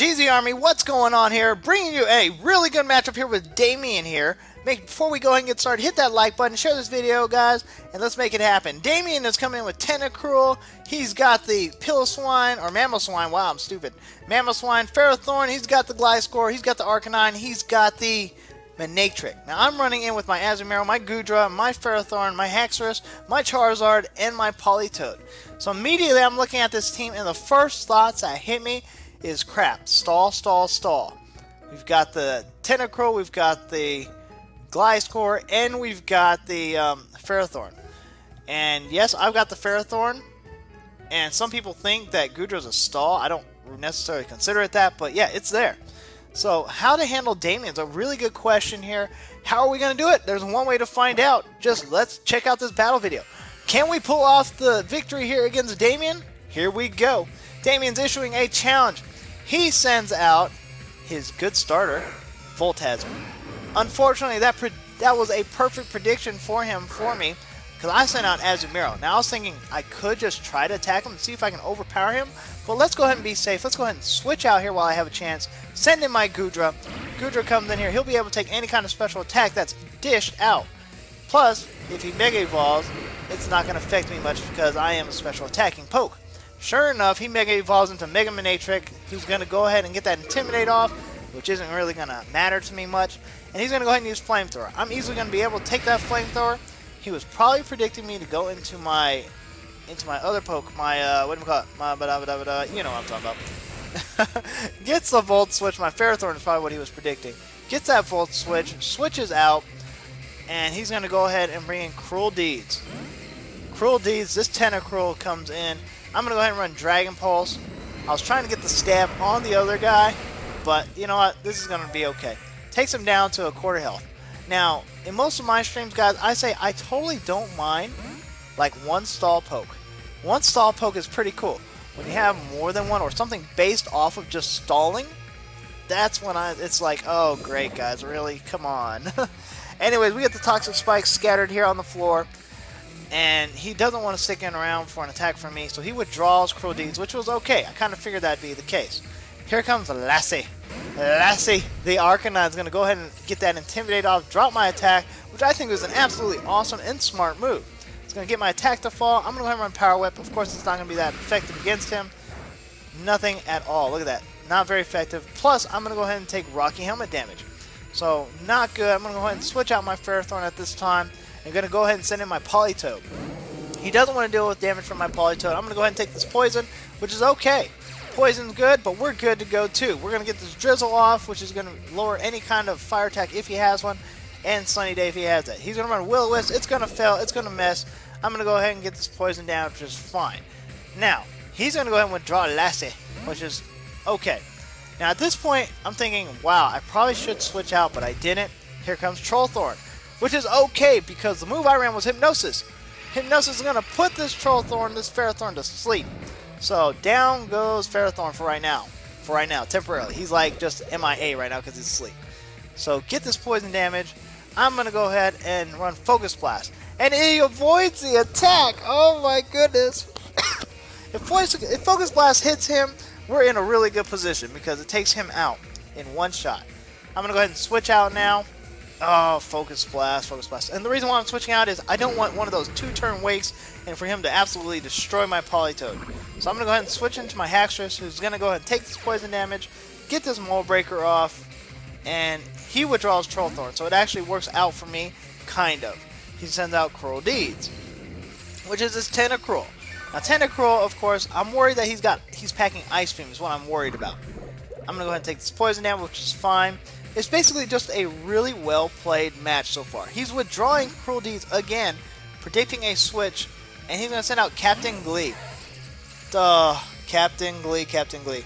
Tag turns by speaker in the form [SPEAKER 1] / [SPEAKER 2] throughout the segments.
[SPEAKER 1] MrAGeezie Army, what's going on here? Bringing you a really good matchup here with Damian here. Before we go ahead and get started, hit that like button, share this video, guys, and let's make it happen. Damian is coming in with Tentacruel. He's got the Piloswine, or Mamoswine, wow, I'm stupid. Mamoswine, Ferrothorn, he's got the Gliscor, he's got the Arcanine, he's got the Manectric. Now I'm running in with my Azumarill, my Goodra, my Ferrothorn, my Haxorus, my Charizard, and my Politoed. So immediately I'm looking at this team, and the first thoughts that hit me is crap. Stall, stall, stall. We've got the Tentacruel, we've got the Gliscor, and we've got the Ferrothorn. And yes, I've got the Ferrothorn, and some people think that Goodra's a stall. I don't necessarily consider it that, but yeah, it's there. So how to handle Damian's a really good question here. How are we going to do it? There's one way to find out. Just let's check out this battle video. Can we pull off the victory here against Damian? Here we go. Damian's issuing a challenge. He sends out his good starter, Voltazor. Unfortunately, that was a perfect prediction for him, for me, because I sent out Azumarill. Now I was thinking I could just try to attack him and see if I can overpower him, but let's go ahead and be safe. Let's go ahead and switch out here while I have a chance. Send in my Goodra. Goodra comes in here. He'll be able to take any kind of special attack that's dished out. Plus, if he Mega Evolves, it's not going to affect me much because I am a special attacking poke. Sure enough, he Mega Evolves into Mega Manectric. He's going to go ahead and get that Intimidate off, which isn't really going to matter to me much. And he's going to go ahead and use Flamethrower. I'm easily going to be able to take that Flamethrower. He was probably predicting me to go into my other poke, my, what do we call it? You know what I'm talking about. Gets the Volt Switch. My Ferrothorn is probably what he was predicting. Gets that Volt Switch, switches out, and he's going to go ahead and bring in Cruel Deeds. Cruel Deeds, this Tentacruel comes in. I'm going to go ahead and run Dragon Pulse. I was trying to get the stab on the other guy, but you know what? This is going to be okay. Takes him down to a quarter health. Now, in most of my streams, guys, I say I totally don't mind, like, one stall poke. One stall poke is pretty cool. When you have more than one or something based off of just stalling, that's when it's like, oh, great, guys, really? Come on. Anyways, we get the Toxic Spike scattered here on the floor. And he doesn't want to stick in around for an attack from me, so he withdraws Cruel Deeds, which was okay. I kind of figured that'd be the case. Here comes Lassie. Lassie, the Arcanine, is going to go ahead and get that Intimidate off, drop my attack, which I think was an absolutely awesome and smart move. It's going to get my attack to fall. I'm going to go ahead and run Power Whip. Of course, it's not going to be that effective against him. Nothing at all. Look at that. Not very effective. Plus, I'm going to go ahead and take Rocky Helmet damage. So, not good. I'm going to go ahead and switch out my Ferrothorn at this time. I'm going to go ahead and send in my Politoed. He doesn't want to deal with damage from my Politoed. I'm going to go ahead and take this Poison, which is okay. Poison's good, but we're good to go too. We're going to get this Drizzle off, which is going to lower any kind of fire attack if he has one, and Sunny Day if he has that. He's going to run Will-O-Wisp. It's going to fail. It's going to miss. I'm going to go ahead and get this Poison down, which is fine. Now, he's going to go ahead and withdraw Lassie, which is okay. Now, at this point, I'm thinking, wow, I probably should switch out, but I didn't. Here comes Trollthorn, which is okay because the move I ran was Hypnosis. Hypnosis is going to put this Trollthorn, this Ferrothorn, to sleep. So down goes Ferrothorn for right now. For right now, temporarily. He's like just MIA right now because he's asleep. So get this poison damage. I'm going to go ahead and run Focus Blast. And he avoids the attack. Oh my goodness. If Focus Blast hits him, we're in a really good position because it takes him out in one shot. I'm going to go ahead and switch out now. Oh, Focus Blast, Focus Blast. And the reason why I'm switching out is I don't want one of those two-turn wakes and for him to absolutely destroy my Politoed. So I'm going to go ahead and switch into my Haxorus, who's going to go ahead and take this poison damage, get this Mold Breaker off, and he withdraws Trollthorn. So it actually works out for me, kind of. He sends out Cruel Deeds, which is his Tentacruel. Now Tentacruel, of course, I'm worried that he's packing Ice Beam is what I'm worried about. I'm going to go ahead and take this poison damage, which is fine. It's basically just a really well-played match so far. He's withdrawing Cruel Deeds again, predicting a switch, and he's going to send out Captain Glee. Duh. Captain Glee, Captain Glee.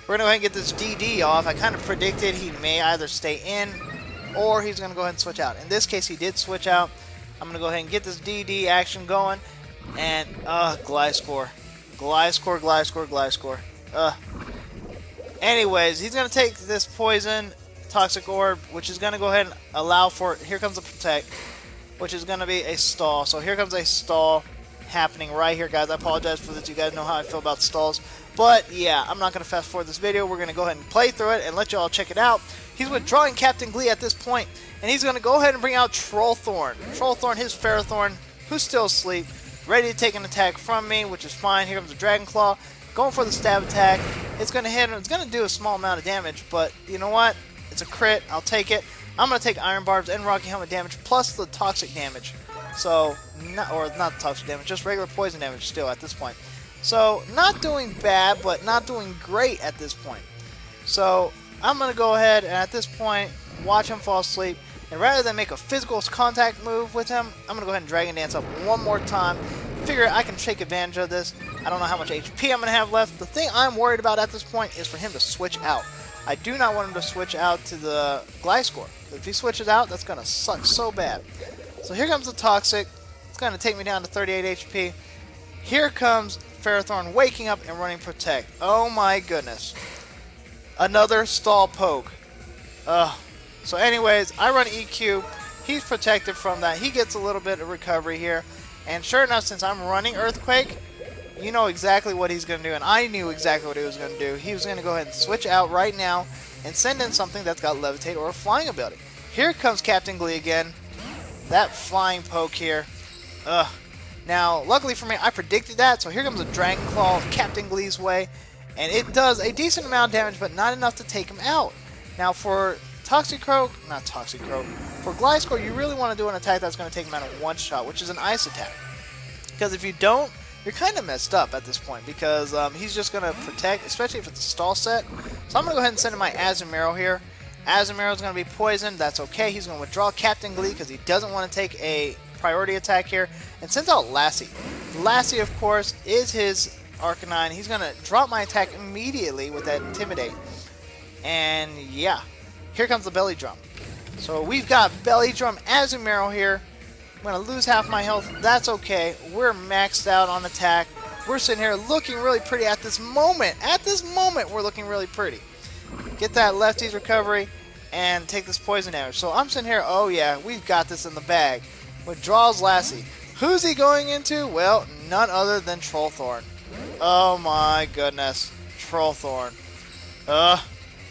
[SPEAKER 1] We're going to go ahead and get this DD off. I kind of predicted he may either stay in, or he's going to go ahead and switch out. In this case, he did switch out. I'm going to go ahead and get this DD action going, and, Gliscor. Gliscor, Gliscor, Gliscor. Anyways, he's going to take this poison Toxic Orb, which is going to go ahead and allow for, here comes the Protect, which is going to be a stall. So here comes a stall happening right here, guys. I apologize for this. You guys know how I feel about stalls. But yeah, I'm not going to fast forward this video. We're going to go ahead and play through it and let you all check it out. He's withdrawing Captain Glee at this point, and he's going to go ahead and bring out Trollthorn. Trollthorn, his Ferrothorn, who's still asleep, ready to take an attack from me, which is fine. Here comes the Dragon Claw, going for the stab attack. It's going to hit him. It's going to do a small amount of damage, but you know what? It's a crit. I'll take it. I'm going to take Iron Barbs and Rocky Helmet damage plus the toxic damage. So, not toxic damage, just regular poison damage still at this point. So, not doing bad, but not doing great at this point. So, I'm going to go ahead and at this point, watch him fall asleep. And rather than make a physical contact move with him, I'm going to go ahead and Dragon Dance up one more time. Figure I can take advantage of this. I don't know how much HP I'm going to have left. The thing I'm worried about at this point is for him to switch out. I do not want him to switch out to the Gliscor. If he switches out, that's going to suck so bad. So here comes the Toxic. It's going to take me down to 38 HP. Here comes Ferrothorn waking up and running Protect. Oh my goodness. Another stall poke. So anyways, I run EQ. He's protected from that. He gets a little bit of recovery here. And sure enough, since I'm running Earthquake, you know exactly what he's going to do. And I knew exactly what he was going to do. He was going to go ahead and switch out right now and send in something that's got Levitate or a Flying ability. Here comes Captain Glee again. That Flying poke here. Now, luckily for me, I predicted that. So here comes a Dragon Claw Captain Glee's way. And it does a decent amount of damage, but not enough to take him out. Now for for Gliscor, you really want to do an attack that's going to take him out in one shot, which is an Ice attack. Because if you don't, you're kind of messed up at this point, because he's just going to protect, especially if it's a stall set. So I'm going to go ahead and send in my Azumarill here. Azumarill is going to be poisoned. That's okay. He's going to withdraw Captain Glee because he doesn't want to take a priority attack here. And sends out Lassie. Lassie, of course, is his Arcanine. He's going to drop my attack immediately with that Intimidate. And yeah, here comes the Belly Drum. So we've got Belly Drum Azumarill here. I'm going to lose half my health. That's okay. We're maxed out on attack. We're sitting here looking really pretty at this moment. At this moment, we're looking really pretty. Get that Lefty's recovery and take this poison damage. So I'm sitting here, oh yeah, we've got this in the bag. Withdraws Lassie. Who's he going into? Well, none other than Trollthorn. Oh my goodness. Trollthorn.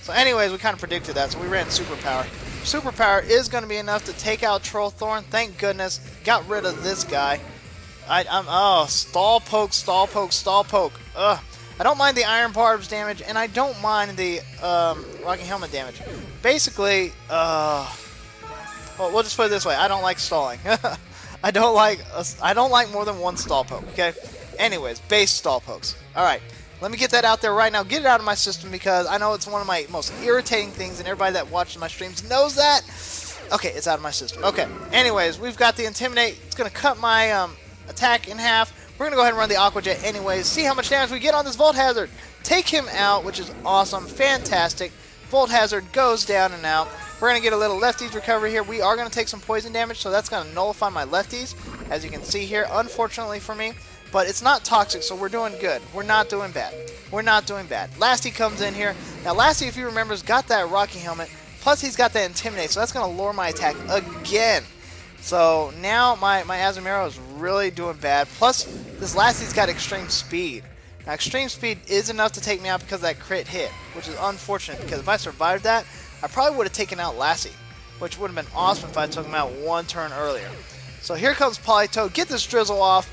[SPEAKER 1] So anyways, we kind of predicted that, so we ran Superpower. Superpower is going to be enough to take out Trollthorn. Thank goodness. Got rid of this guy. Stall poke, stall poke, stall poke. I don't mind the Iron Barbs damage, and I don't mind the Rocky Helmet damage. Basically, well, we'll just put it this way. I don't like stalling. I don't like more than one stall poke, okay? Anyways, base stall pokes. Alright, let me get that out there right now. Get it out of my system because I know it's one of my most irritating things, and everybody that watches my streams knows that. Okay, it's out of my system. Okay, anyways, we've got the Intimidate. It's going to cut my attack in half. We're going to go ahead and run the Aqua Jet anyways. See how much damage we get on this Volt Hazard. Take him out, which is awesome. Fantastic. Volt Hazard goes down and out. We're going to get a little Lefties recovery here. We are going to take some poison damage, so that's going to nullify my Lefties, as you can see here, unfortunately for me. But it's not toxic, so we're doing good. We're not doing bad. We're not doing bad. Lasty comes in here. Now, Lasty, if you remember, has got that Rocky Helmet, plus he's got that Intimidate, so that's going to lower my attack again. So now my Azumarill is really doing bad. Plus, this Lasty's got Extreme Speed. Now, Extreme Speed is enough to take me out because of that crit hit, which is unfortunate, because if I survived that, I probably would have taken out Lassie, which would have been awesome if I took him out one turn earlier. So here comes Politoed. Get this Drizzle off.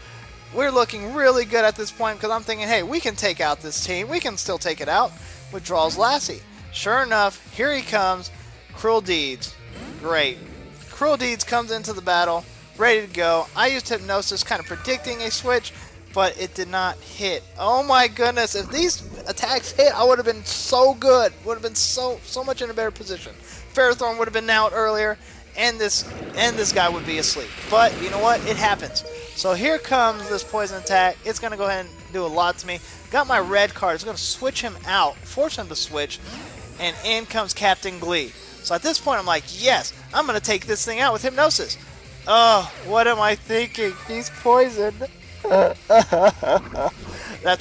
[SPEAKER 1] We're looking really good at this point because I'm thinking, hey, we can take out this team. We can still take it out. Withdraws Lassie. Sure enough, here he comes. Cruel Deeds. Great. Cruel Deeds comes into the battle, ready to go. I used Hypnosis, kind of predicting a switch, but it did not hit. Oh my goodness, if these attacks hit, I would have been so good. Would have been so much in a better position. Ferrothorn would have been out earlier, and this guy would be asleep. But you know what? It happens. So here comes this poison attack. It's going to go ahead and do a lot to me. Got my red card. It's going to switch him out, force him to switch, and in comes Captain Glee. So at this point, I'm like, yes, I'm going to take this thing out with Hypnosis. Oh, what am I thinking? He's poisoned. That's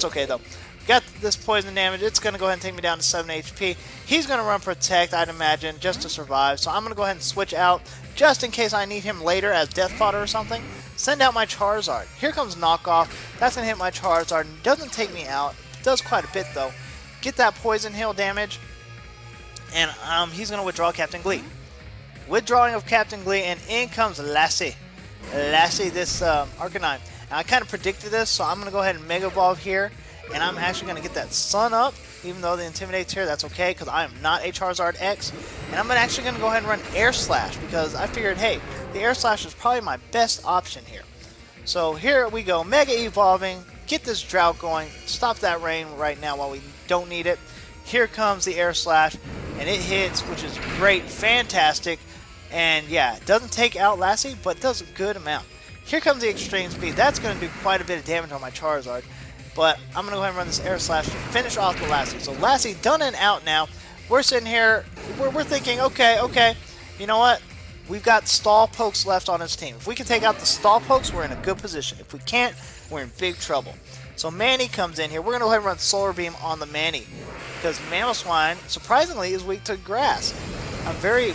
[SPEAKER 1] okay, though. Got this poison damage. It's going to go ahead and take me down to 7 HP. He's going to run Protect, I'd imagine, just to survive. So I'm going to go ahead and switch out just in case I need him later as Death Fodder or something. Send out my Charizard. Here comes Knockoff. That's going to hit my Charizard. Doesn't take me out. Does quite a bit though. Get that poison hail damage, and he's going to withdraw Captain Glee. Withdrawing of Captain Glee, and in comes Lassie. Lassie, this Arcanine. Now, I kind of predicted this, so I'm going to go ahead and Mega Evolve here, and I'm actually going to get that Sun up, even though the Intimidate's here. That's okay, because I am not a Charizard X, and I'm actually going to go ahead and run Air Slash, because I figured, hey, the Air Slash is probably my best option here. So here we go, Mega Evolving, get this drought going, stop that rain right now while we don't need it. Here comes the Air Slash, and it hits, which is great, fantastic, and yeah, it doesn't take out Lassie, but does a good amount. Here comes the Extreme Speed. That's going to do quite a bit of damage on my Charizard, but I'm going to go ahead and run this Air Slash to finish off the Lassie. So Lassie done and out now. We're sitting here, we're thinking, okay, you know what? We've got Stall Pokes left on his team. If we can take out the Stall Pokes, we're in a good position. If we can't, we're in big trouble. So Manny comes in here. We're going to go ahead and run Solar Beam on the Manny, because Mamoswine, surprisingly, is weak to grass. I'm very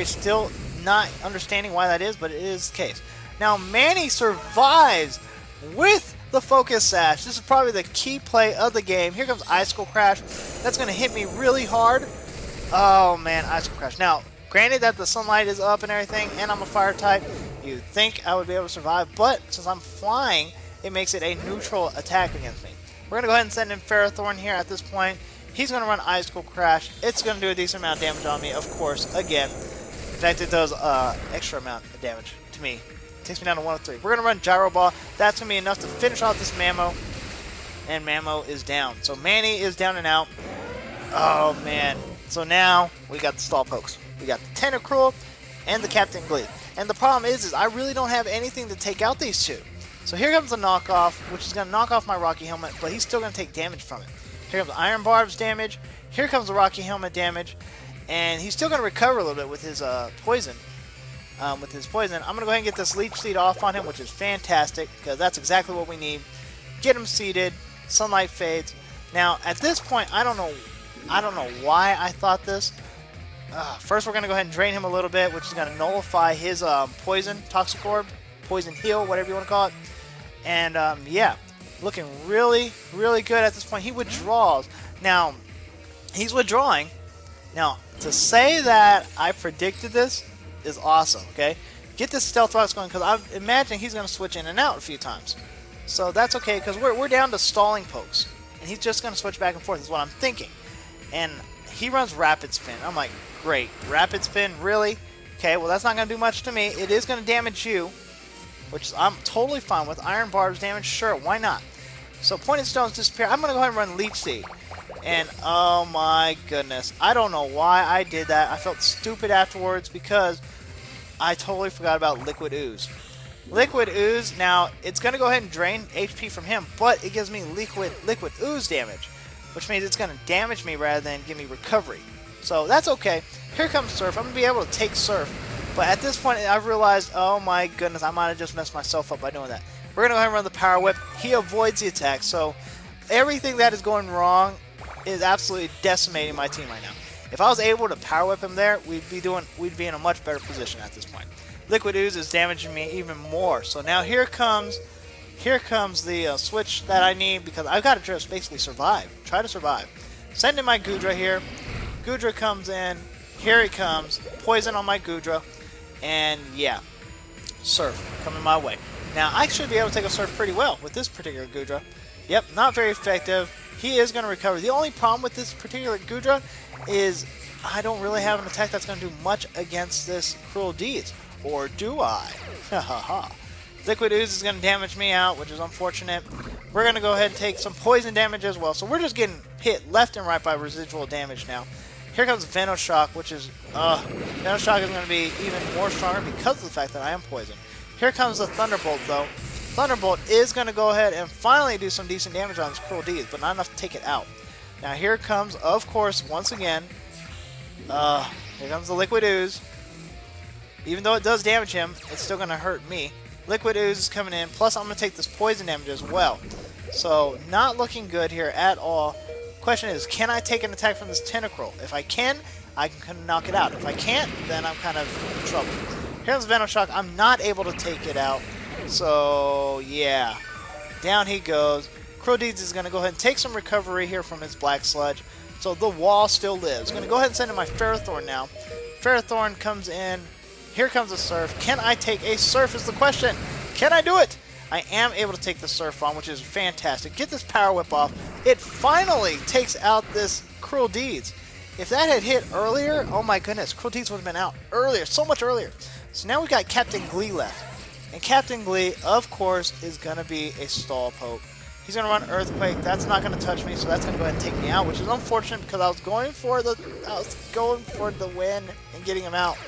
[SPEAKER 1] still not understanding why that is, but it is the case. Now, Manny survives with the Focus Sash. This is probably the key play of the game. Here comes Icicle Crash. That's going to hit me really hard. Oh, man, Icicle Crash. Now, granted that the sunlight is up and everything, and I'm a fire type, you'd think I would be able to survive, but since I'm flying, it makes it a neutral attack against me. We're going to go ahead and send in Ferrothorn here at this point. He's going to run Icicle Crash. It's going to do a decent amount of damage on me, of course, again. In fact, it does extra amount of damage to me. It takes me down to 103. We're going to run Gyro Ball. That's going to be enough to finish off this Mamo. And Mamo is down. So Manny is down and out. Oh, man. So now we got the Stall Pokes. We got the Tentacruel and the Captain Glee. And the problem is I really don't have anything to take out these two. So here comes the knockoff, which is going to knock off my Rocky Helmet, but he's still going to take damage from it. Here comes Iron Barb's damage. Here comes the Rocky Helmet damage. And he's still going to recover a little bit with his poison. I'm going to go ahead and get this Leech Seed off on him, which is fantastic, because that's exactly what we need. Get him seeded. Sunlight fades. Now, at this point, I don't know why I thought this. First, we're going to go ahead and drain him a little bit, which is going to nullify his poison, Toxic Orb, Poison Heal, whatever you want to call it. And, yeah, looking really good at this point. He withdraws. Now, he's withdrawing. Now, to say that I predicted this is awesome, okay? Get this Stealth Rocks going, because I imagine he's going to switch in and out a few times. So that's okay, because we're down to stalling pokes. And he's just going to switch back and forth, is what I'm thinking. And he runs Rapid Spin. I'm like, great. Rapid Spin, really? Okay, well, that's not going to do much to me. It is going to damage you, which I'm totally fine with. Iron Barbs damage, sure, why not? So Pointed Stones disappear. I'm going to go ahead and run Leech Seed. And, oh my goodness, I don't know why I did that. I felt stupid afterwards because I totally forgot about Liquid Ooze. Liquid Ooze, now, it's going to go ahead and drain HP from him, but it gives me Liquid Ooze damage, which means it's going to damage me rather than give me recovery. So that's okay. Here comes Surf. I'm going to be able to take Surf, but at this point, I've realized, oh my goodness, I might have just messed myself up by doing that. We're going to go ahead and run the Power Whip. He avoids the attack, so everything that is going wrong is absolutely decimating my team right now. If I was able to Power Whip him there, we'd be in a much better position at this point. Liquid Ooze is damaging me even more. So now here comes the switch that I need, because I've got to just basically survive. Try to survive. Send in my Goodra here. Goodra comes in. Here it comes. Poison on my Goodra. And yeah, Surf coming my way. Now I should be able to take a Surf pretty well with this particular Goodra. Yep, not very effective. He is going to recover. The only problem with this particular Goodra is I don't really have an attack that's going to do much against this Cruel Deeds. Or do I? Liquid Ooze is going to damage me out, which is unfortunate. We're going to go ahead and take some poison damage as well. So we're just getting hit left and right by residual damage now. Here comes Venoshock, which is... Venoshock is going to be even more stronger because of the fact that I am poisoned. Here comes the Thunderbolt, though. Thunderbolt is going to go ahead and finally do some decent damage on this Cruel Deeds, but not enough to take it out. Now here comes, of course, once again, here comes the Liquid Ooze. Even though it does damage him, it's still going to hurt me. Liquid Ooze is coming in, plus I'm going to take this poison damage as well. So, not looking good here at all. Question is, can I take an attack from this Tentacruel? If I can knock it out. If I can't, then I'm kind of in trouble. Here's Venoshock. I'm not able to take it out. So, yeah. Down he goes. MrAGeezie is going to go ahead and take some recovery here from his Black Sludge. So the wall still lives. I'm going to go ahead and send in my Ferrothorn now. Ferrothorn comes in. Here comes a Surf. Can I take a Surf is the question. Can I do it? I am able to take the Surf on, which is fantastic. Get this Power Whip off. It finally takes out this Cruel Deeds. If that had hit earlier, oh my goodness, Cruel Deeds would have been out earlier, so much earlier. So now we've got Captain Glee left. And Captain Glee, of course, is going to be a stall poke. He's going to run Earthquake. That's not going to touch me, so that's going to go ahead and take me out, which is unfortunate because I was going for the win and getting him out.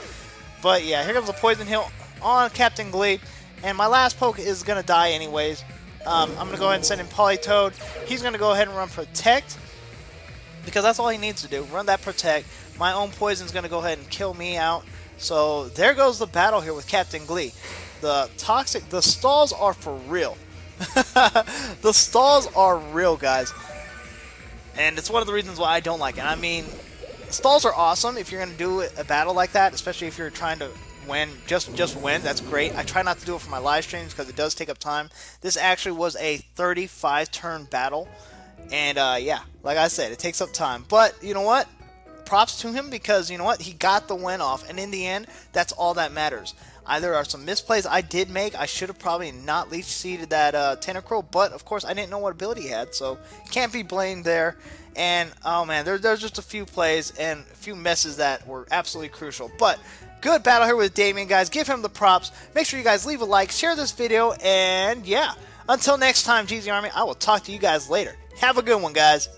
[SPEAKER 1] But yeah, here comes the Poison Hill on Captain Glee. And my last poke is going to die anyways. I'm going to go ahead and send in Politoed. He's going to go ahead and run Protect, because that's all he needs to do. Run that Protect. My own Poison is going to go ahead and kill me out. So there goes the battle here with Captain Glee. The stalls are for real. The stalls are real, guys. And it's one of the reasons why I don't like it. I mean, stalls are awesome if you're going to do a battle like that, especially if you're trying to win, just win. That's great. I try not to do it for my live streams because it does take up time. This actually was a 35-turn battle. And yeah, like I said, it takes up time. But you know what? Props to him, because you know what? He got the win off. And in the end, that's all that matters. There are some misplays I did make. I should have probably not leech seeded that Tentacruel, but of course I didn't know what ability he had, so can't be blamed there. And oh man, there's just a few plays and a few messes that were absolutely crucial. But good battle here with Damian, guys. Give him the props. Make sure you guys leave a like, share this video, and yeah, until next time, GZ Army, I will talk to you guys later. Have a good one, guys.